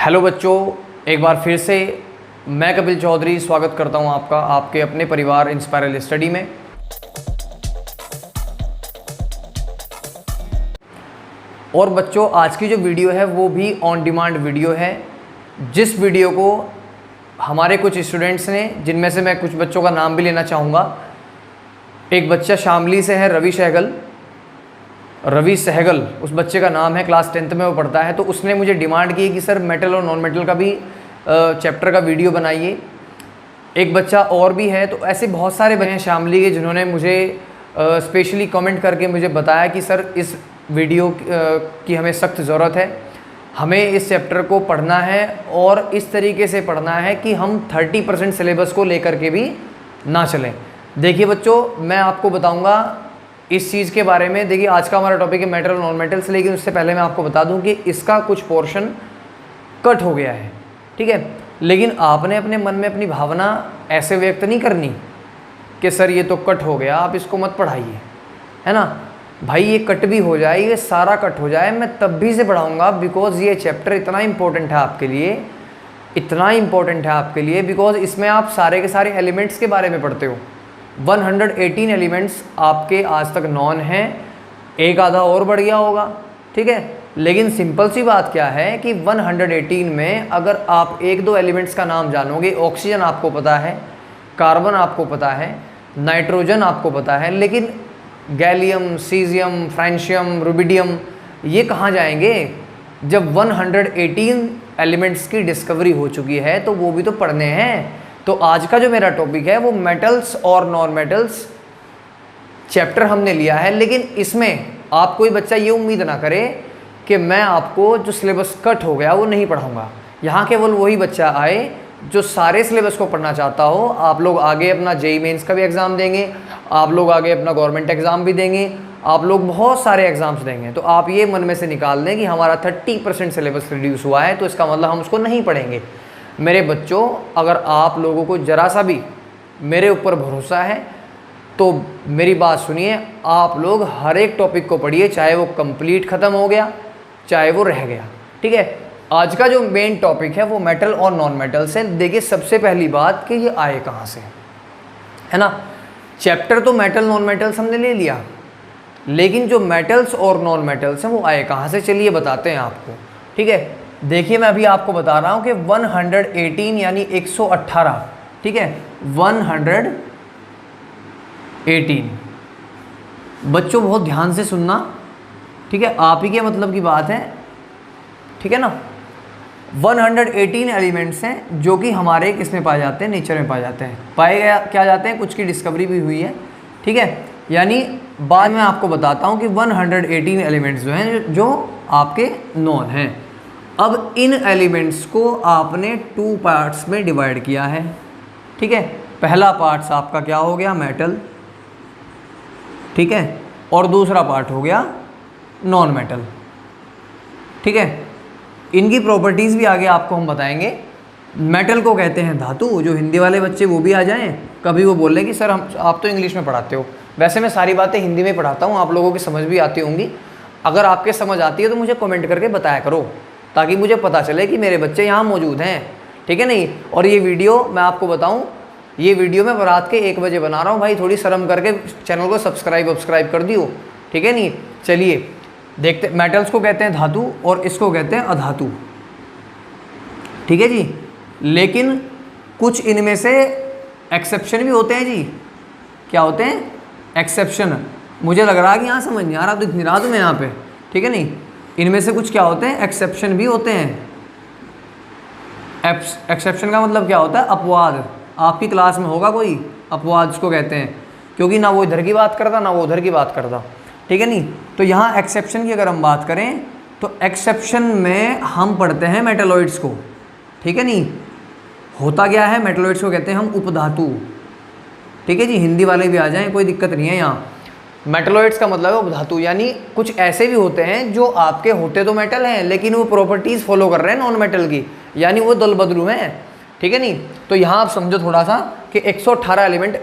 Hello बच्चों, एक बार फिर से मैं कपिल चौधरी स्वागत करता हूं आपका आपके अपने परिवार इंस्पायरल स्टडी में। और बच्चों, आज की जो वीडियो है वो भी ऑन डिमांड वीडियो है, जिस वीडियो को हमारे कुछ स्टूडेंट्स ने, जिनमें से मैं कुछ बच्चों का नाम भी लेना चाहूँगा। एक बच्चा शामली से है, रवि सहगल उस बच्चे का नाम है, क्लास 10th में वो पढ़ता है। तो उसने मुझे डिमांड की कि सर मेटल और नॉन मेटल का भी चैप्टर का वीडियो बनाइए। एक बच्चा और भी है, तो ऐसे बहुत सारे बच्चे हैं शामली के जिन्होंने मुझे स्पेशली कमेंट करके मुझे बताया कि सर इस वीडियो की हमें सख्त ज़रूरत है, हमें इस चैप्टर को पढ़ना है और इस तरीके से पढ़ना है कि हम 30% सिलेबस को लेकर के भी ना चलें। देखिए बच्चों, मैं आपको बताऊंगा इस चीज़ के बारे में। देखिए, आज का हमारा टॉपिक है मेटल और नॉन मेटल्स, लेकिन उससे पहले मैं आपको बता दूं कि इसका कुछ पोर्शन कट हो गया है, ठीक है। लेकिन आपने अपने मन में अपनी भावना ऐसे व्यक्त नहीं करनी कि सर ये तो कट हो गया, आप इसको मत पढ़ाइए, है ना भाई। ये कट भी हो जाए, ये सारा कट हो जाए, मैं तब भी से पढ़ाऊँगा, बिकॉज ये चैप्टर इतना इंपॉर्टेंट है आपके लिए, इतना इंपॉर्टेंट है आपके लिए, बिकॉज इसमें आप सारे के सारे एलिमेंट्स के बारे में पढ़ते हो। 118 एलिमेंट्स आपके आज तक नॉन हैं, एक आधा और बढ़ गया होगा, ठीक है। लेकिन सिंपल सी बात क्या है कि 118 में अगर आप एक दो एलिमेंट्स का नाम जानोगे, ऑक्सीजन आपको पता है, कार्बन आपको पता है, नाइट्रोजन आपको पता है, लेकिन गैलियम, सीजियम, फ्रांशियम, रुबिडियम ये कहाँ जाएंगे जब 118 एलिमेंट्स की डिस्कवरी हो चुकी है, तो वो भी तो पढ़ने हैं। तो आज का जो मेरा टॉपिक है वो मेटल्स और नॉन मेटल्स चैप्टर हमने लिया है। लेकिन इसमें आप कोई बच्चा ये उम्मीद ना करे कि मैं आपको जो सिलेबस कट हो गया वो नहीं पढ़ाऊंगा। यहाँ केवल वही बच्चा आए जो सारे सिलेबस को पढ़ना चाहता हो। आप लोग आगे अपना जेईई मेंस का भी एग्ज़ाम देंगे, आप लोग आगे अपना गवर्नमेंट एग्ज़ाम भी देंगे, आप लोग बहुत सारे एग्ज़ाम्स देंगे। तो आप ये मन में से निकाल दें कि हमारा 30% सिलेबस रिड्यूस हुआ है, तो इसका मतलब हम उसको नहीं पढ़ेंगे। मेरे बच्चों, अगर आप लोगों को ज़रा सा भी मेरे ऊपर भरोसा है तो मेरी बात सुनिए, आप लोग हर एक टॉपिक को पढ़िए, चाहे वो कंप्लीट ख़त्म हो गया चाहे वो रह गया, ठीक है। आज का जो मेन टॉपिक है वो मेटल और नॉन मेटल्स है। देखिए, सबसे पहली बात कि ये आए कहाँ से, है ना। चैप्टर तो मेटल नॉन मेटल्स हमने ले लिया, लेकिन जो मेटल्स और नॉन मेटल्स हैं वो आए कहाँ से, चलिए बताते हैं आपको, ठीक है। देखिए, मैं अभी आपको बता रहा हूँ कि 118 यानी 118, ठीक है, 118। बच्चों बहुत ध्यान से सुनना, ठीक है, आप ही के मतलब की बात है, ठीक है ना। 118 एलिमेंट्स हैं जो कि हमारे किसमें पाए जाते हैं, नेचर में पाए जाते हैं। पाए गया क्या जाते हैं, कुछ की डिस्कवरी भी हुई है, ठीक है। यानी बाद में आपको बताता हूँ कि 118 एलिमेंट्स जो हैं जो आपके नॉन हैं। अब इन एलिमेंट्स को आपने 2 पार्ट्स में डिवाइड किया है, ठीक है। पहला पार्ट्स आपका क्या हो गया, मेटल, ठीक है, और दूसरा पार्ट हो गया नॉन मेटल, ठीक है। इनकी प्रॉपर्टीज़ भी आगे आपको हम बताएंगे। मेटल को कहते हैं धातु। जो हिंदी वाले बच्चे वो भी आ जाएं, कभी वो बोल रहे कि सर आप तो इंग्लिश में पढ़ाते हो। वैसे मैं सारी बातें हिंदी में पढ़ाता हूँ, आप लोगों की समझ भी आती होंगी। अगर आपके समझ आती है तो मुझे कमेंट करके बताया करो, ताकि मुझे पता चले कि मेरे बच्चे यहाँ मौजूद हैं, ठीक है नहीं। और ये वीडियो मैं आपको बताऊँ, ये वीडियो मैं रात के 1 बजे बना रहा हूँ भाई, थोड़ी शर्म करके चैनल को सब्सक्राइब कर दियो, ठीक है नहीं। चलिए देखते, मेटल्स को कहते हैं धातु और इसको कहते हैं अधातु, ठीक है जी। लेकिन कुछ इनमें से एक्सेप्शन भी होते हैं जी। क्या होते हैं, एक्सेप्शन। मुझे लग रहा है कि यहाँ समझ नहीं आ रहा, तो इतनी रात में यहाँ पे, ठीक है नहीं। इनमें से कुछ क्या होते हैं, एक्सेप्शन भी होते हैं। एक्सेप्शन का मतलब क्या होता है, अपवाद। आपकी क्लास में होगा कोई अपवाद, इसको कहते हैं, क्योंकि ना वो इधर की बात करता ना वो उधर की बात करता, ठीक है नहीं। तो यहाँ एक्सेप्शन की अगर हम बात करें तो एक्सेप्शन में हम पढ़ते हैं मेटलॉइड्स को, ठीक है नहीं। होता क्या है, मेटलॉइड्स को कहते हैं हम उपधातु, ठीक है जी। हिंदी वाले भी आ जाएं, कोई दिक्कत नहीं है यहाँ। मेटलॉइड्स का मतलब है उपधातु, यानी कुछ ऐसे भी होते हैं जो आपके होते तो मेटल हैं, लेकिन वो प्रॉपर्टीज़ फॉलो कर रहे हैं नॉन मेटल की, यानी वो दल बदलू हैं, ठीक है नहीं। तो यहाँ आप समझो थोड़ा सा कि 118 एलिमेंट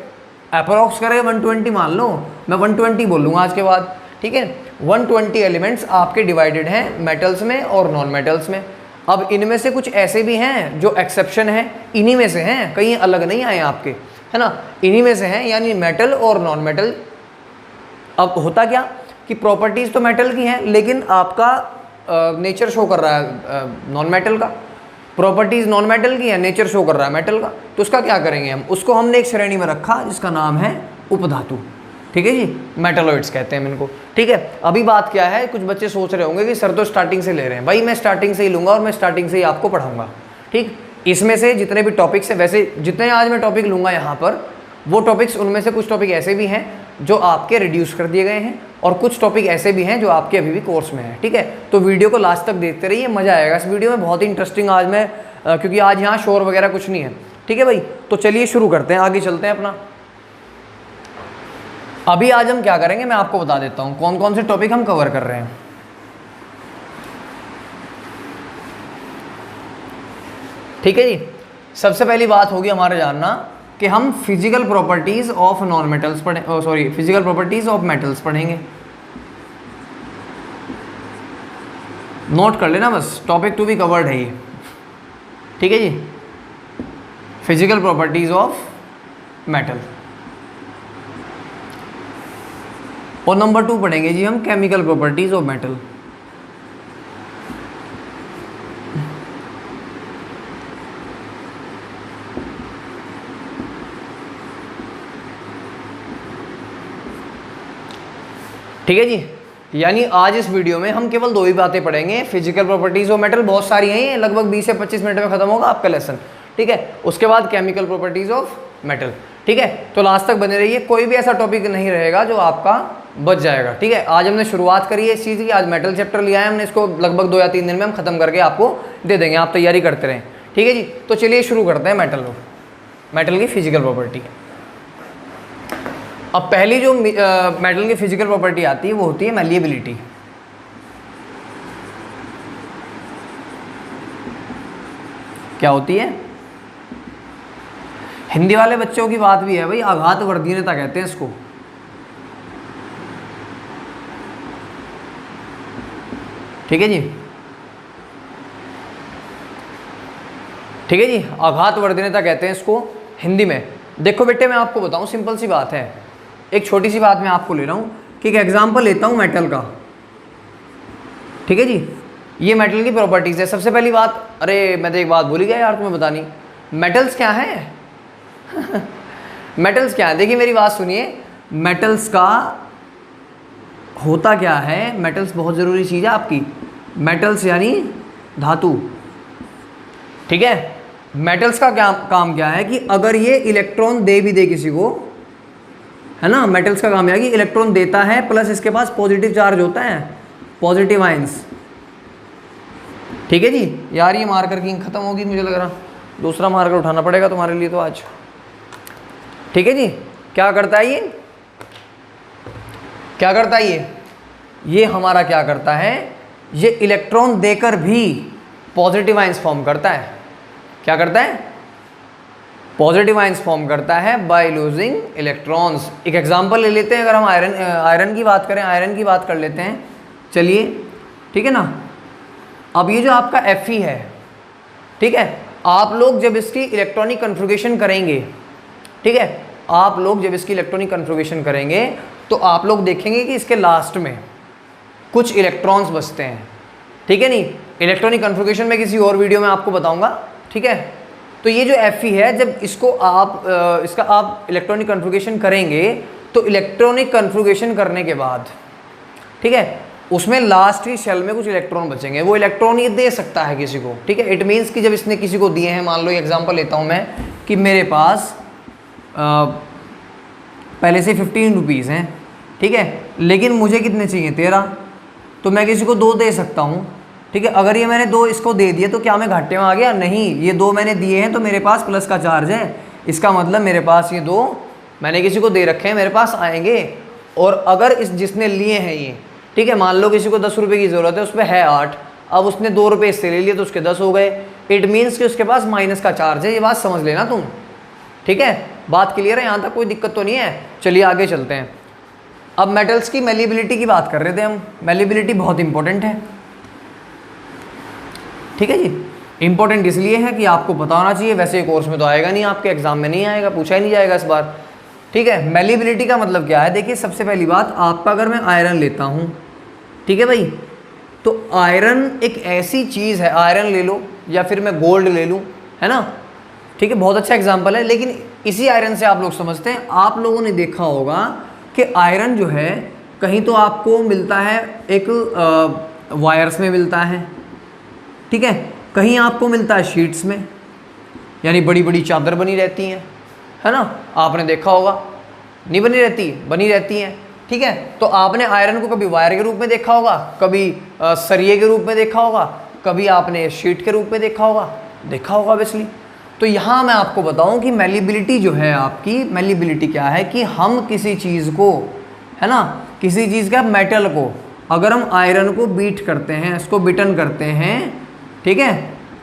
अप्रोक्स करें 120 मान लो, मैं 120 बोलूँगा आज के बाद, ठीक है। 120 एलिमेंट्स आपके डिवाइडेड हैं मेटल्स में और नॉन मेटल्स में। अब इनमें से कुछ ऐसे भी हैं जो एक्सेप्शन है, इन्हीं में से हैं, कहीं अलग नहीं आए आपके, है ना, इन्हीं में से हैं, यानी मेटल और नॉन मेटल। अब होता क्या कि प्रॉपर्टीज़ तो मेटल की हैं लेकिन आपका नेचर शो कर रहा है नॉन मेटल का, प्रॉपर्टीज़ नॉन मेटल की है, नेचर शो कर रहा है मेटल का। तो उसका क्या करेंगे हम, उसको हमने एक श्रेणी में रखा जिसका नाम है उपधातु। ठीक है जी, मेटलॉइड्स कहते हैं इनको। ठीक है, अभी बात क्या है, कुछ बच्चे सोच रहे होंगे कि सर तो स्टार्टिंग से ले रहे हैं। भाई मैं स्टार्टिंग से ही लूँगा और मैं स्टार्टिंग से ही आपको पढ़ाऊँगा। ठीक, इसमें से जितने भी टॉपिक्स हैं, वैसे जितने आज मैं टॉपिक लूँगा यहाँ पर, वो टॉपिक्स, उनमें से कुछ टॉपिक ऐसे भी हैं जो आपके रिड्यूस कर दिए गए हैं और कुछ टॉपिक ऐसे भी हैं जो आपके अभी भी कोर्स में हैं। ठीक है, तो वीडियो को लास्ट तक देखते रहिए, मज़ा आएगा इस वीडियो में, बहुत ही इंटरेस्टिंग आज मैं क्योंकि आज यहाँ शोर वगैरह कुछ नहीं है। ठीक है भाई, तो चलिए शुरू करते हैं, आगे चलते हैं अपना। अभी आज हम क्या करेंगे मैं आपको बता देता हूँ कौन कौन से टॉपिक हम कवर कर रहे हैं। ठीक है जी, सबसे पहली बात होगी हमारे जानना कि हम physical properties of non metals पढ़े, sorry physical properties of metals पढ़ेंगे। नोट कर लेना बस, टॉपिक टू बी कवर्ड है ये। ठीक है जी, फिजिकल प्रॉपर्टीज ऑफ मेटल। और नंबर 2 पढ़ेंगे जी हम केमिकल प्रॉपर्टीज ऑफ मेटल। ठीक है जी, यानी आज इस वीडियो में हम केवल 2 ही बातें पढ़ेंगे, फिजिकल प्रॉपर्टीज ऑफ मेटल, बहुत सारी हैं ये, लगभग 20 से 25 मिनट में खत्म होगा आपका लेसन। ठीक है, उसके बाद केमिकल प्रॉपर्टीज ऑफ मेटल। ठीक है, तो लास्ट तक बने रहिए, कोई भी ऐसा टॉपिक नहीं रहेगा जो आपका बच जाएगा। ठीक है, आज हमने शुरुआत करी है इस चीज़ की, आज मेटल चैप्टर लिया है हमने, इसको लगभग 2 या 3 दिन में हम खत्म करके आपको दे देंगे, आप तैयारी करते रहें। ठीक है जी, तो चलिए शुरू करते हैं मेटल की फिजिकल प्रॉपर्टी। अब पहली जो मेटल की फिजिकल प्रॉपर्टी आती है वो होती है मैलिएबिलिटी। क्या होती है? हिंदी वाले बच्चों की बात भी है भाई, आघात वर्धीनता कहते हैं इसको। ठीक है जी, ठीक है जी, आघात वर्धनीयता कहते हैं इसको हिंदी में। देखो बेटे, मैं आपको बताऊं, सिंपल सी बात है, एक छोटी सी बात मैं आपको ले रहा हूं कि एक एग्जांपल लेता हूं मेटल का। ठीक है जी, ये मेटल की प्रॉपर्टीज है। सबसे पहली बात, अरे मैं तो एक बात भूल गया यार तुम्हें बतानी, मेटल्स क्या है? मेटल्स क्या है? देखिए मेरी बात सुनिए, मेटल्स का होता क्या है, मेटल्स बहुत ज़रूरी चीज़ है आपकी। मेटल्स यानी धातु। ठीक है, मेटल्स का क्या काम क्या है कि अगर ये इलेक्ट्रॉन दे भी दे किसी को, है ना, मेटल्स का काम है कि इलेक्ट्रॉन देता है प्लस इसके पास पॉजिटिव चार्ज होता है, पॉजिटिव आयंस। ठीक है जी, यार ये मार्कर की ख़त्म होगी मुझे लग रहा, दूसरा मार्कर उठाना पड़ेगा तुम्हारे लिए तो आज। ठीक है जी, क्या करता है ये, क्या करता है ये हमारा क्या करता है, ये इलेक्ट्रॉन देकर भी पॉजिटिव आयंस फॉर्म करता है। क्या करता है? पॉजिटिव आयंस फॉर्म करता है बाय लूजिंग इलेक्ट्रॉन्स। एक एग्जांपल ले लेते हैं, अगर हम आयरन की बात करें, आयरन की बात कर लेते हैं, चलिए, ठीक है ना। अब ये जो आपका Fe है, ठीक है, आप लोग जब इसकी इलेक्ट्रॉनिक कन्फिग्रेशन करेंगे, ठीक है, आप लोग जब इसकी इलेक्ट्रॉनिक कन्फिग्रेशन करेंगे तो आप लोग देखेंगे कि इसके लास्ट में कुछ इलेक्ट्रॉन्स बचते हैं। ठीक है, नहीं, इलेक्ट्रॉनिक कन्फिग्रेशन में किसी और वीडियो में आपको बताऊंगा। ठीक है, तो ये जो Fe है, जब इसको आप इसका आप इलेक्ट्रॉनिक कन्फिग्रेशन करेंगे तो इलेक्ट्रॉनिक कन्फिग्रेशन करने के बाद, ठीक है, उसमें लास्ट की शेल में कुछ इलेक्ट्रॉन बचेंगे, वो इलेक्ट्रॉन ये दे सकता है किसी को। ठीक है, इट मीन्स कि जब इसने किसी को दिए हैं, मान लो एग्जांपल लेता हूँ मैं कि मेरे पास पहले से 15 रुपीज़ हैं, ठीक है, लेकिन मुझे कितने चाहिए? 13, तो मैं किसी को 2 दे सकता हूँ। ठीक है, अगर ये मैंने 2 इसको दे दिए तो क्या मैं घाटे में आ गया? नहीं, ये 2 मैंने दिए हैं तो मेरे पास प्लस का चार्ज है, इसका मतलब मेरे पास ये 2 मैंने किसी को दे रखे हैं, मेरे पास आएंगे। और अगर इस जिसने लिए हैं ये, ठीक है, मान लो किसी को 10 रुपये की ज़रूरत है, उस पर है 8, अब उसने 2 रुपये इससे ले लिए तो उसके 10 हो गए। इट मीन्स कि उसके पास माइनस का चार्ज है, ये बात समझ लेना तुम। ठीक है, बात क्लियर है, यहाँ तक कोई दिक्कत तो नहीं है। चलिए आगे चलते हैं। अब मेटल्स की मैलिएबिलिटी की बात कर रहे थे हम। मैलिएबिलिटी बहुत इंपॉर्टेंट है। ठीक है जी। इंपॉर्टेंट इसलिए है कि आपको पता होना चाहिए, वैसे कोर्स में तो आएगा नहीं, आपके एग्जाम में नहीं आएगा, पूछा ही नहीं जाएगा इस बार। ठीक है, मेलिबिलिटी का मतलब क्या है? देखिए सबसे पहली बात, आपका अगर मैं आयरन लेता हूँ, ठीक है भाई, तो आयरन एक ऐसी चीज़ है, आयरन ले लो या फिर मैं गोल्ड ले लूँ, है ना, ठीक है, बहुत अच्छा एग्जाम्पल है। लेकिन इसी आयरन से आप लोग समझते हैं, आप लोगों ने देखा होगा कि आयरन जो है कहीं तो आपको मिलता है एक वायर्स में मिलता है, ठीक है, कहीं आपको मिलता है शीट्स में, यानी बड़ी बड़ी चादर बनी रहती हैं, है ना, आपने देखा होगा, नहीं बनी रहती, बनी रहती हैं, ठीक है। तो आपने आयरन को कभी वायर के रूप में देखा होगा, कभी सरिये के रूप में देखा होगा, कभी आपने शीट के रूप में देखा होगा ऑब्वियसली। तो यहाँ मैं आपको बताऊँ कि मेलिबिलिटी जो है आपकी, मेलिबिलिटी क्या है कि हम किसी चीज़ को, है ना, किसी चीज़ का मेटल को अगर हम आयरन को बीट करते हैं, इसको बिटन करते हैं, ठीक है,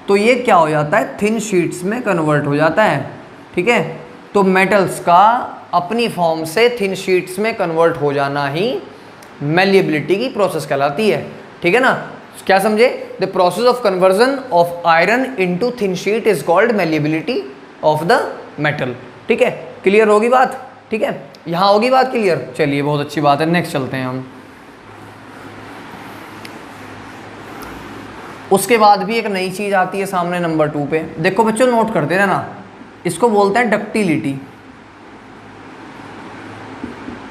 तो ये क्या हो जाता है, थिन शीट्स में कन्वर्ट हो जाता है, ठीक है। तो मेटल्स का अपनी फॉर्म से थिन शीट्स में कन्वर्ट हो जाना ही मेलिबिलिटी की प्रोसेस कहलाती है, ठीक है ना। क्या समझे? The process of conversion of iron into thin sheet is called malleability of the metal, ठीक है। क्लियर होगी बात? ठीक है, यहाँ होगी बात क्लियर? चलिए बहुत अच्छी बात है, नेक्स्ट चलते हैं हम। उसके बाद भी एक नई चीज़ आती है सामने नंबर 2 पे, देखो बच्चों नोट करते रहना, इसको बोलते हैं डक्टिलिटी।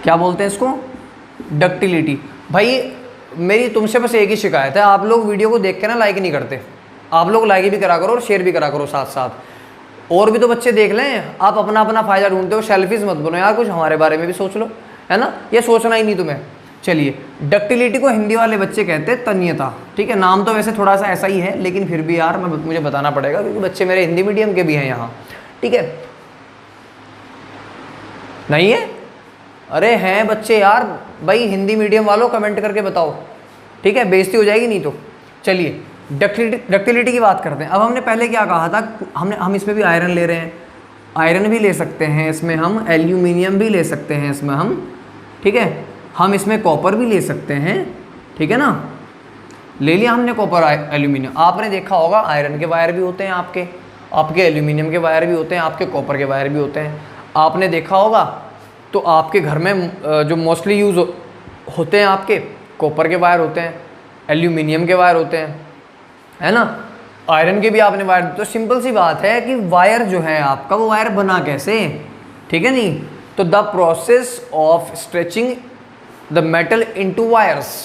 क्या बोलते हैं इसको? डक्टिलिटी। भाई मेरी तुमसे बस एक ही शिकायत है, आप लोग वीडियो को देख के ना लाइक नहीं करते, आप लोग लाइक भी करा करो और शेयर भी करा करो साथ साथ, और भी तो बच्चे देख लें। आप अपना अपना फ़ायदा ढूंढते हो, सेल्फिश मत बनो यार, कुछ हमारे बारे में भी सोच लो, है ना, ये सोचना ही नहीं तुम्हें। चलिए, डक्टिलिटी को हिंदी वाले बच्चे कहते हैं तन्यता, ठीक है, नाम तो वैसे थोड़ा सा ऐसा ही है, लेकिन फिर भी यार मुझे बताना पड़ेगा क्योंकि बच्चे मेरे हिंदी मीडियम के भी हैं यहाँ, ठीक है। नहीं है? अरे हैं बच्चे यार, भाई हिंदी मीडियम वालों कमेंट करके बताओ, ठीक है, बेइज्जती हो जाएगी नहीं तो। चलिए डक्टिलिटी की बात करते हैं। अब हमने पहले क्या कहा था, हम इसमें भी आयरन ले रहे हैं, आयरन भी ले सकते हैं इसमें हम, एल्यूमिनियम भी ले सकते हैं इसमें हम, ठीक है, हम इसमें कॉपर भी ले सकते हैं, ठीक है ना, ले लिया हमने कॉपर एल्यूमिनियम। आपने देखा होगा आयरन के वायर भी होते हैं आपके एल्यूमिनियम के वायर भी होते हैं, आपके कॉपर के वायर भी होते हैं, आपने देखा होगा। तो आपके घर में जो मोस्टली यूज़ होते हैं आपके कॉपर के वायर होते हैं, एल्यूमिनियम के वायर होते हैं, है ना, आयरन के भी आपने वायर। तो सिंपल सी बात है कि वायर जो है आपका, वो वायर बना कैसे, ठीक है नहीं। तो the process of stretching the metal into wires,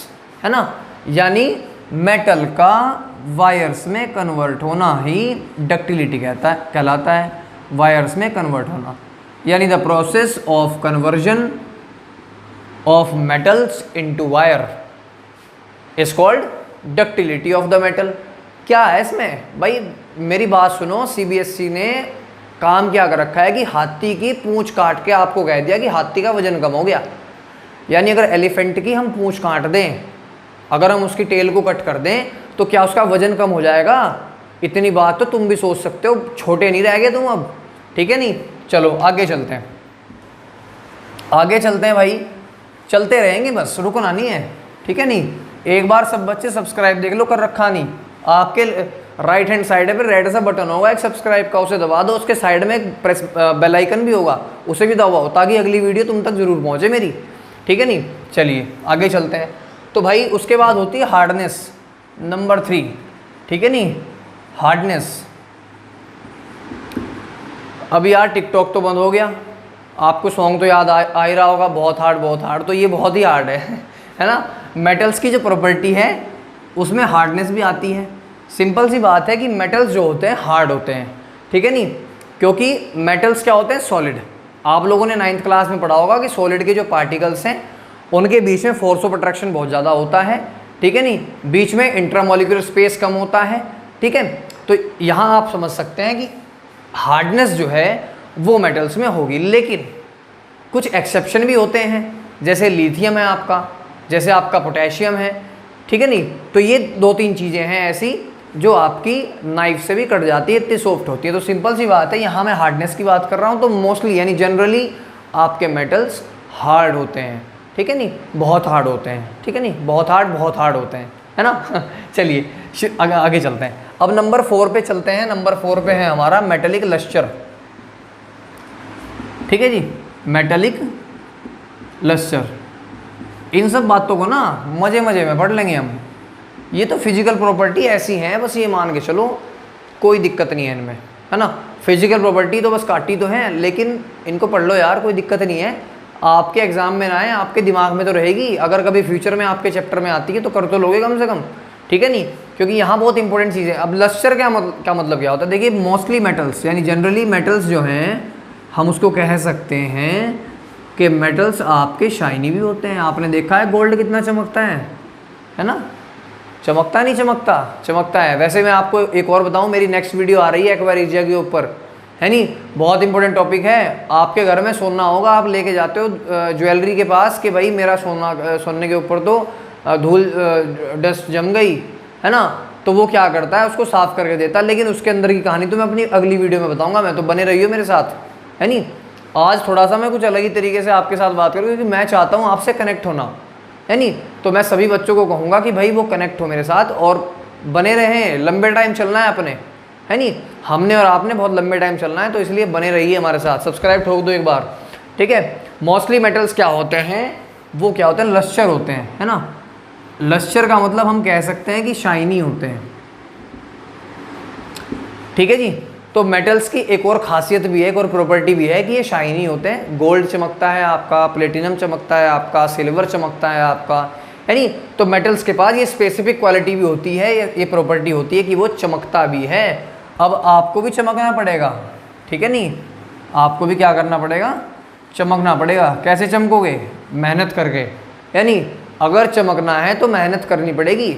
है ना, यानी मेटल का वायर्स में कन्वर्ट होना ही डक्टिलिटी कहलाता है, वायर्स में कन्वर्ट होना, यानी the process of conversion of metals into wire is called ductility of the metal. क्या है इसमें भाई, मेरी बात सुनो, सीबीएसई ने काम क्या कर रखा है कि हाथी की पूंछ काट के आपको कह दिया कि हाथी का वजन कम हो गया, यानी अगर एलिफेंट की हम पूंछ काट दें, अगर हम उसकी टेल को कट कर दें तो क्या उसका वजन कम हो जाएगा? इतनी बात तो तुम भी सोच सकते हो, छोटे नहीं रह गए तुम अब, ठीक है नहीं। चलो आगे चलते हैं, आगे चलते हैं भाई, चलते रहेंगे बस, रुकना नहीं है, ठीक है नहीं। एक बार सब बच्चे सब्सक्राइब देख लो, कर रखा नहीं, आपके राइट हैंड साइड पे रेड सा बटन होगा एक सब्सक्राइब का, उसे दबा दो, उसके साइड में एक प्रेस बेल आइकन भी होगा, उसे भी दबाओ ताकि अगली वीडियो तुम तक जरूर पहुंचे मेरी, ठीक है नहीं। चलिए आगे चलते हैं। तो भाई उसके बाद होती है हार्डनेस, नंबर 3, ठीक है नहीं, हार्डनेस। अभी यार टिकटॉक तो बंद हो गया, आपको सॉन्ग तो याद आ ही रहा होगा, बहुत हार्ड, तो ये बहुत ही हार्ड है ना। मेटल्स की जो प्रॉपर्टी है उसमें हार्डनेस भी आती है। सिंपल सी बात है कि मेटल्स जो होते हैं हार्ड होते हैं, ठीक है नहीं, क्योंकि मेटल्स क्या होते हैं, सॉलिड। आप लोगों ने 9th क्लास में पढ़ा होगा कि सॉलिड के जो पार्टिकल्स हैं उनके बीच में फोर्स ऑफ अट्रैक्शन बहुत ज़्यादा होता है, ठीक है नहीं, बीच में इंट्रामोलिकुलर स्पेस कम होता है, ठीक है। तो यहाँ आप समझ सकते हैं कि हार्डनेस जो है वो मेटल्स में होगी, लेकिन कुछ एक्सेप्शन भी होते हैं, जैसे लिथियम है आपका, जैसे आपका पोटेशियम है, ठीक है नहीं। तो ये 2-3 चीज़ें हैं ऐसी जो आपकी नाइफ से भी कट जाती है, इतनी सॉफ्ट होती है। तो सिंपल सी बात है, यहाँ मैं हार्डनेस की बात कर रहा हूँ, तो मोस्टली यानी जनरली आपके मेटल्स हार्ड होते हैं, ठीक है नहीं, बहुत हार्ड होते हैं, ठीक है नहीं, बहुत हार्ड होते हैं, है ना। चलिए आगे चलते हैं। अब नंबर 4 पे चलते हैं। नंबर 4 पे है हमारा मेटेलिक लस्टर। ठीक है जी, मेटेलिक लस्टर। इन सब बातों को ना मजे मजे में पढ़ लेंगे हम। ये तो फिजिकल प्रॉपर्टी ऐसी हैं, बस ये मान के चलो, कोई दिक्कत नहीं है इनमें, है ना। फिजिकल प्रॉपर्टी तो बस काटी तो हैं, लेकिन इनको पढ़ लो यार, कोई दिक्कत नहीं है। आपके एग्जाम में ना आए, आपके दिमाग में तो रहेगी। अगर कभी फ्यूचर में आपके चैप्टर में आती है तो कर तो लोगे कम से कम, ठीक है नहीं, क्योंकि यहाँ बहुत इंपॉर्टेंट चीज़ है। अब लस्टर क्या मतलब क्या होता है? देखिए, मोस्टली मेटल्स यानी जनरली मेटल्स जो हैं, हम उसको कह सकते हैं कि मेटल्स आपके शाइनी भी होते हैं। आपने देखा है गोल्ड कितना चमकता है ना। चमकता नहीं चमकता? चमकता है। वैसे मैं आपको एक और बताऊं, मेरी नेक्स्ट वीडियो आ रही है एक्वारिजिया के ऊपर, है नहीं, बहुत इंपॉर्टेंट टॉपिक है। आपके घर में सोना होगा, आप लेके जाते हो ज्वेलरी के पास कि भाई मेरा सोने के ऊपर तो धूल डस्ट जम गई, है ना, तो वो क्या करता है, उसको साफ करके देता है। लेकिन उसके अंदर की कहानी तो मैं अपनी अगली वीडियो में बताऊंगा। मैं तो बने रहियो मेरे साथ, है नहीं। आज थोड़ा सा मैं कुछ अलग ही तरीके से आपके साथ बात करूँ, क्योंकि मैं चाहता हूँ आपसे कनेक्ट होना, है नहीं। तो मैं सभी बच्चों को कहूँगा कि भाई वो कनेक्ट हो मेरे साथ और बने रहें। लंबे टाइम चलना है अपने, है नहीं, हमने और आपने बहुत लंबे टाइम चलना है, तो इसलिए बने रहिए हमारे साथ। सब्सक्राइब ठोक दो एक बार, ठीक है। मोस्टली मेटल्स क्या होते हैं? वो क्या होते हैं? लस्टर होते हैं, है ना। लस्टर का मतलब हम कह सकते हैं कि शाइनी होते हैं, ठीक है जी। तो मेटल्स की एक और खासियत भी है, एक और प्रॉपर्टी भी है कि ये शाइनी होते हैं। गोल्ड चमकता है आपका, प्लेटिनम चमकता है आपका, सिल्वर चमकता है आपका, है नहीं। तो मेटल्स के पास ये स्पेसिफिक क्वालिटी भी होती है, ये प्रॉपर्टी होती है कि वो चमकता भी है। अब आपको भी चमकना पड़ेगा, ठीक है नहीं, आपको भी क्या करना पड़ेगा? चमकना पड़ेगा। कैसे चमकोगे? मेहनत करके, यानी अगर चमकना है तो मेहनत करनी पड़ेगी।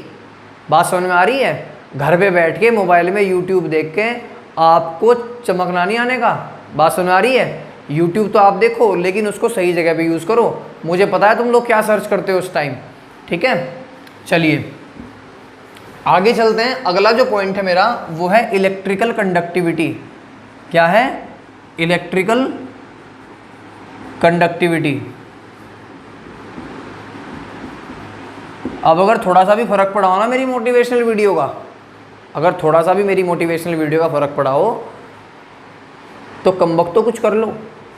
बात समझ में आ रही है? घर पे बैठ के मोबाइल में यूट्यूब देख के आपको चमकना नहीं आने का। बात समझ में आ रही है? यूट्यूब तो आप देखो, लेकिन उसको सही जगह पे यूज़ करो। मुझे पता है तुम लोग क्या सर्च करते हो उस टाइम, ठीक है। चलिए आगे चलते हैं। अगला जो पॉइंट है मेरा वो है इलेक्ट्रिकल कंडक्टिविटी। क्या है? Electrical conductivity. अब अगर थोड़ा सा भी फर्क पड़ा हो ना मेरी मोटिवेशनल वीडियो का, अगर थोड़ा सा भी मेरी मोटिवेशनल वीडियो का फ़र्क पड़ा हो तो कम वक्त तो कुछ कर लो,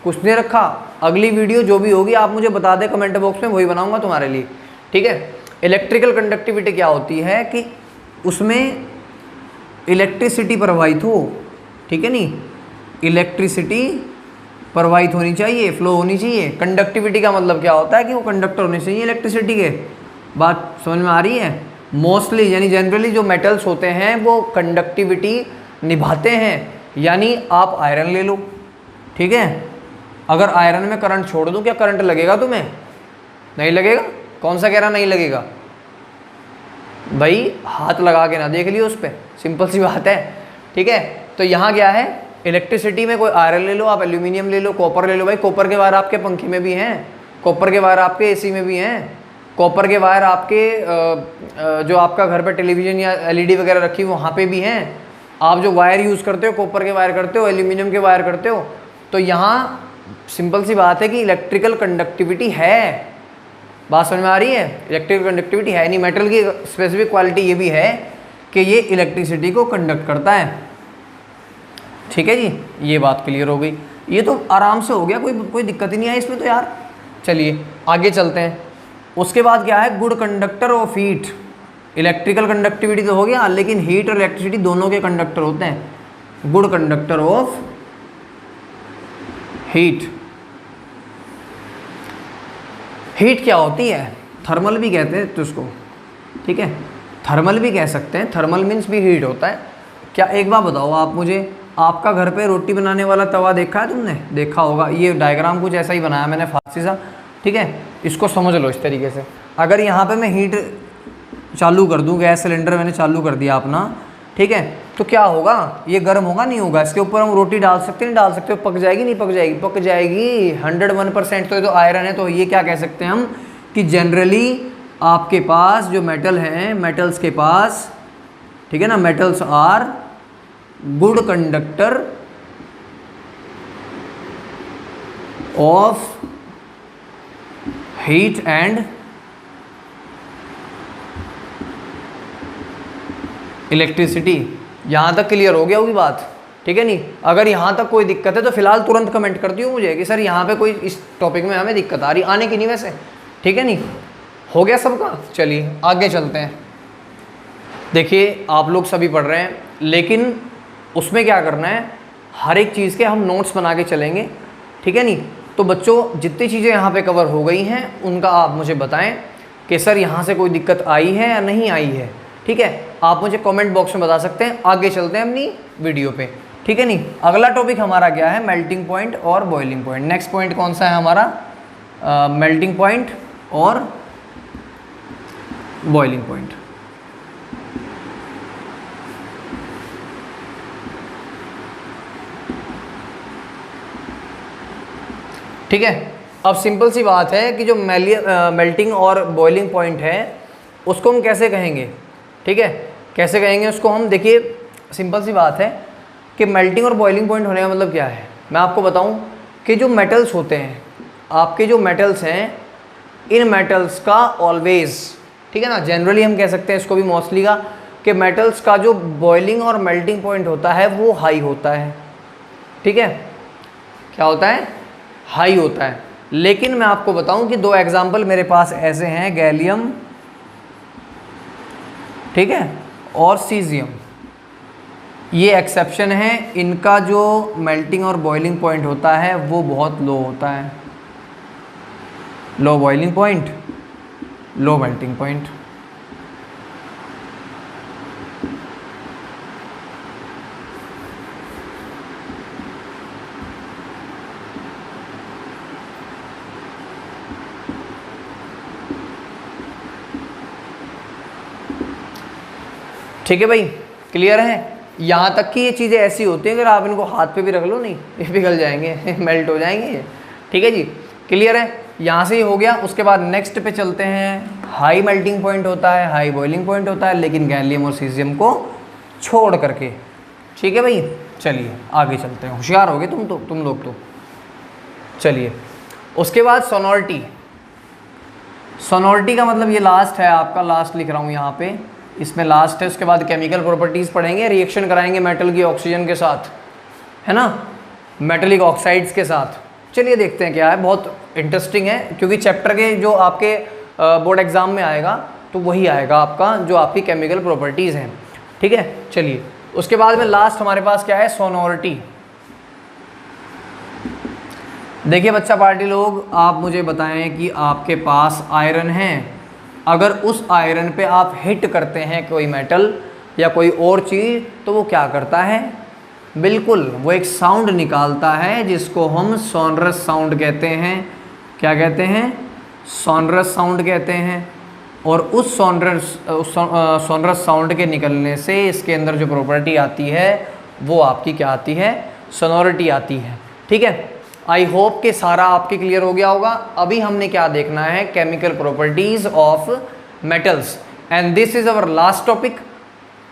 कुछ नहीं रखा। अगली वीडियो जो भी होगी आप मुझे बता दें कमेंट बॉक्स में, वही बनाऊंगा तुम्हारे लिए, ठीक है। इलेक्ट्रिकल कंडक्टिविटी क्या होती है कि उसमें इलेक्ट्रिसिटी प्रवाहित हो, ठीक है नहीं, इलेक्ट्रिसिटी प्रवाहित होनी चाहिए, फ्लो होनी चाहिए। कंडक्टिविटी का मतलब क्या होता है कि वो कंडक्टर होने चाहिए इलेक्ट्रिसिटी के। बात समझ में आ रही है? मोस्टली यानी जनरली जो मेटल्स होते हैं वो कंडक्टिविटी निभाते हैं। यानी आप आयरन ले लो, ठीक है, अगर आयरन में करंट छोड़ दूं, क्या करंट लगेगा तुम्हें? नहीं लगेगा। कौन सा कह रहा नहीं लगेगा? भाई हाथ लगा के ना देख लियो उस पर, सिंपल सी बात है, ठीक है। तो यहाँ क्या है, इलेक्ट्रिसिटी में कोई आयरन ले लो, आप एल्यूमिनियम ले लो, कॉपर ले लो। भाई कॉपर के वायर आपके पंखे में भी हैं, कॉपर के वायर आपके एसी में भी हैं, कॉपर के वायर आपके जो आपका घर पे टेलीविज़न या एलईडी वगैरह रखी हुई वहाँ पे भी हैं। आप जो वायर यूज़ करते हो, कॉपर के वायर करते हो, एल्यूमिनियम के वायर करते हो। तो यहाँ सिंपल सी बात है कि इलेक्ट्रिकल कंडक्टिविटी है। बात समझ में आ रही है? इलेक्ट्रिकल कंडक्टिविटी है नहीं। मेटल की स्पेसिफिक क्वालिटी ये भी है कि ये इलेक्ट्रिसिटी को कंडक्ट करता है, ठीक है जी। ये बात क्लियर हो गई। ये तो आराम से हो गया, कोई दिक्कत ही नहीं है इसमें तो यार। चलिए आगे चलते हैं। उसके बाद क्या है? Good conductor of heat. Electrical conductivity तो हो गया, लेकिन हीट और इलेक्ट्रिसिटी दोनों के कंडक्टर होते हैं। Good conductor of heat. Heat क्या होती है? थर्मल भी कहते हैं तो उसको, ठीक है, थर्मल भी कह सकते हैं। थर्मल मीन्स भी हीट होता है। क्या एक बात बताओ आप मुझे, आपका घर पे रोटी बनाने वाला तवा देखा है तुमने? देखा होगा। ये डायग्राम कुछ ऐसा ही बनाया मैंने फारसी सा, ठीक है। इसको समझ लो इस तरीके से। अगर यहाँ पे मैं हीट चालू कर दूँ, गैस सिलेंडर मैंने चालू कर दिया अपना, ठीक है, तो क्या होगा? ये गर्म होगा नहीं होगा? इसके ऊपर हम रोटी डाल सकते नहीं डाल सकते? पक जाएगी नहीं पक जाएगी? पक जाएगी 101%। तो ये तो आयरन है। तो ये क्या कह सकते हैं हम कि जनरली आपके पास जो मेटल हैं, मेटल्स के पास, ठीक है ना, metals are good conductor of heat and electricity. यहाँ तक क्लियर हो गया होगी बात, ठीक है नहीं। अगर यहाँ तक कोई दिक्कत है तो फिलहाल तुरंत कमेंट कर दियो मुझे कि सर यहाँ पे कोई इस टॉपिक में हमें दिक्कत आ रही, आने की नहीं वैसे, ठीक है नहीं। हो गया सबका, चलिए आगे चलते हैं। देखिए आप लोग सभी पढ़ रहे हैं, लेकिन उसमें क्या करना है, हर एक चीज़ के हम नोट्स बना के चलेंगे, ठीक है नहीं। तो बच्चों जितनी चीज़ें यहाँ पे कवर हो गई हैं उनका आप मुझे बताएं कि सर यहाँ से कोई दिक्कत आई है या नहीं आई है, ठीक है। आप मुझे कमेंट बॉक्स में बता सकते हैं। आगे चलते हैं अपनी वीडियो पे, ठीक है नहीं। अगला टॉपिक हमारा क्या है, मेल्टिंग पॉइंट और बॉइलिंग पॉइंट। नेक्स्ट पॉइंट कौन सा है हमारा, मेल्टिंग पॉइंट और बॉइलिंग पॉइंट। ठीक है, अब सिंपल सी बात है कि जो मेल्टिंग और बॉइलिंग पॉइंट है उसको हम कैसे कहेंगे, ठीक है, कैसे कहेंगे उसको हम। देखिए सिंपल सी बात है कि मेल्टिंग और बॉइलिंग पॉइंट होने का मतलब क्या है। मैं आपको बताऊं कि जो मेटल्स होते हैं, आपके जो मेटल्स हैं, इन मेटल्स का ऑलवेज, ठीक है ना, जनरली हम कह सकते हैं इसको भी मोस्टली का, कि मेटल्स का जो बॉइलिंग और मेल्टिंग पॉइंट होता है वो हाई होता है, ठीक है। क्या होता है, हाई होता है। लेकिन मैं आपको बताऊं कि दो एग्जाम्पल मेरे पास ऐसे हैं, गैलियम, ठीक है, और सीजियम। ये एक्सेप्शन है, इनका जो मेल्टिंग और बॉइलिंग पॉइंट होता है वो बहुत लो होता है। Low boiling point, low melting point. ठीक है भाई, क्लियर है। यहाँ तक कि ये चीज़ें ऐसी होती हैं, अगर आप इनको हाथ पे भी रख लो नहीं, ये पिघल जाएंगे मेल्ट हो जाएंगे ये, ठीक है जी, क्लियर है। यहाँ से ही हो गया। उसके बाद नेक्स्ट पे चलते हैं। हाई मेल्टिंग पॉइंट होता है, हाई बॉइलिंग पॉइंट होता है, लेकिन गैलियम और सीजियम को छोड़ करके, ठीक है भाई। चलिए आगे चलते हैं, होशियार हो गए तुम लोग तो। चलिए उसके बाद सोनोरिटी। सोनोरिटी का मतलब ये लास्ट है आपका, लास्ट लिख रहा हूँ यहाँ पे, इसमें लास्ट है। उसके बाद केमिकल प्रॉपर्टीज़ पढ़ेंगे, रिएक्शन कराएंगे मेटल की ऑक्सीजन के साथ, है ना, मेटलिक ऑक्साइड्स के साथ। चलिए देखते हैं क्या है, बहुत इंटरेस्टिंग है, क्योंकि चैप्टर के जो आपके बोर्ड एग्जाम में आएगा तो वही आएगा आपका, जो आपकी केमिकल प्रॉपर्टीज़ हैं, ठीक है। चलिए उसके बाद में लास्ट हमारे पास क्या है, सोनोरिटी। देखिए बच्चा पार्टी लोग, आप मुझे बताएं कि आपके पास आयरन है, अगर उस आयरन पे आप हिट करते हैं कोई मेटल या कोई और चीज़, तो वो क्या करता है, बिल्कुल वो एक साउंड निकालता है जिसको हम सोनरस साउंड कहते हैं। क्या कहते हैं, सोनरस साउंड कहते हैं। और उस सोनरस साउंड के निकलने से इसके अंदर जो प्रॉपर्टी आती है वो आपकी क्या आती है, सोनोरिटी आती है, ठीक है। आई होप कि सारा आपके क्लियर हो गया होगा। अभी हमने क्या देखना है, chemical properties of metals, and this is our last topic.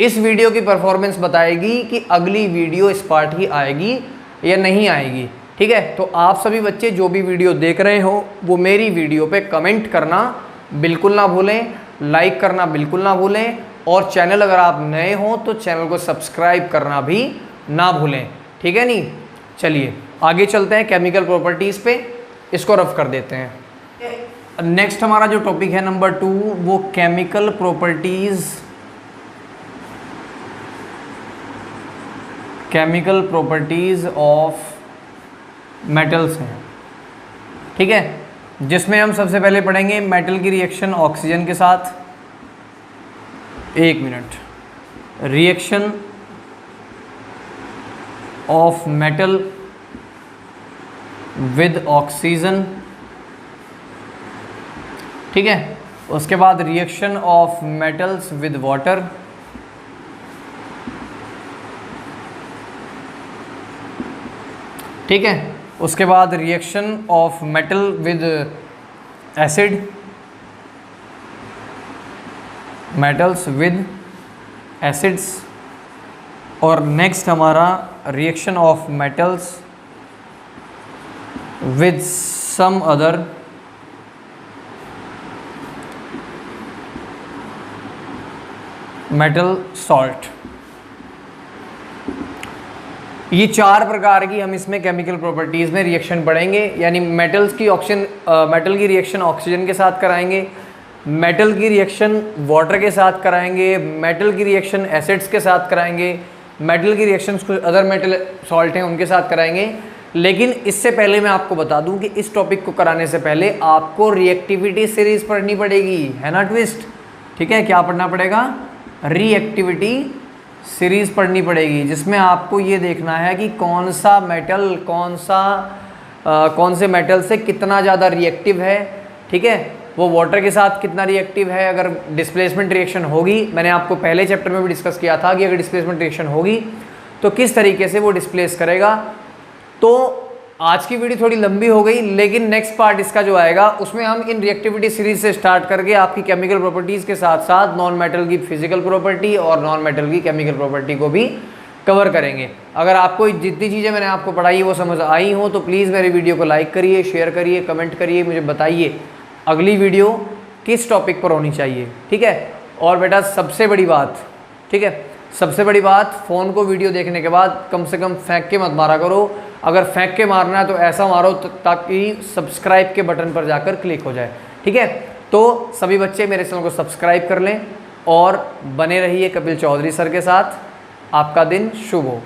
इस वीडियो की परफॉर्मेंस बताएगी कि अगली वीडियो इस पार्ट की आएगी या नहीं आएगी, ठीक है। तो आप सभी बच्चे जो भी वीडियो देख रहे हो वो मेरी वीडियो पे कमेंट करना बिल्कुल ना भूलें, लाइक करना बिल्कुल ना भूलें, और चैनल अगर आप नए हो तो चैनल को सब्सक्राइब करना भी ना भूलें, ठीक है नहीं। चलिए आगे चलते हैं केमिकल प्रॉपर्टीज़ पे, इसको रफ कर देते हैं। नेक्स्ट हमारा जो टॉपिक है नंबर 2, वो chemical properties, chemical properties of metals हैं, ठीक है, जिसमें हम सबसे पहले पढ़ेंगे मेटल की रिएक्शन ऑक्सीजन के साथ। एक minute, reaction of metal with oxygen, ठीक है। उसके बाद reaction of metals with water, ठीक है। उसके बाद reaction of metal with acid, metals with acids, और नेक्स्ट हमारा reaction of metals with some other metal salt. ये 4 प्रकार की हम इसमें केमिकल प्रॉपर्टीज़ में रिएक्शन पढ़ेंगे, यानी मेटल की रिएक्शन ऑक्सीजन के साथ कराएंगे, मेटल की रिएक्शन वाटर के साथ कराएंगे, मेटल की रिएक्शन एसिड्स के साथ कराएंगे, मेटल की रिएक्शन कुछ अदर मेटल सॉल्ट हैं उनके साथ कराएंगे। लेकिन इससे पहले मैं आपको बता दूं कि इस टॉपिक को कराने से पहले आपको रिएक्टिविटी सीरीज पढ़नी पड़ेगी, है ना ट्विस्ट? ठीक है, क्या पढ़ना पड़ेगा? रिएक्टिविटी सीरीज पढ़नी पड़ेगी, जिसमें आपको ये देखना है कि कौन सा मेटल कौन से मेटल से कितना ज़्यादा रिएक्टिव है। ठीक है, वो वाटर के साथ कितना रिएक्टिव है, अगर डिस्प्लेसमेंट रिएक्शन होगी, मैंने आपको पहले चैप्टर में भी डिस्कस किया था कि अगर डिस्प्लेसमेंट रिएक्शन होगी तो किस तरीके से वो डिस्प्लेस करेगा। तो आज की वीडियो थोड़ी लंबी हो गई, लेकिन नेक्स्ट पार्ट इसका जो आएगा उसमें हम इन रिएक्टिविटी सीरीज से स्टार्ट करके आपकी केमिकल प्रॉपर्टीज़ के साथ साथ नॉन मेटल की फिजिकल प्रॉपर्टी और नॉन मेटल की केमिकल प्रॉपर्टी को भी कवर करेंगे। अगर आपको जितनी चीज़ें मैंने आपको पढ़ाई वो समझ आई हो तो प्लीज़ मेरी वीडियो को लाइक करिए, शेयर करिए, कमेंट करिए, मुझे बताइए अगली वीडियो किस टॉपिक पर होनी चाहिए। ठीक है, और बेटा सबसे बड़ी बात, ठीक है, सबसे बड़ी बात, फ़ोन को वीडियो देखने के बाद कम से कम फेंक के मत मारा करो। अगर फेंक के मारना है तो ऐसा मारो ताकि सब्सक्राइब के बटन पर जाकर क्लिक हो जाए। ठीक है, तो सभी बच्चे मेरे चैनल को सब्सक्राइब कर लें और बने रहिए कपिल चौधरी सर के साथ। आपका दिन शुभ हो।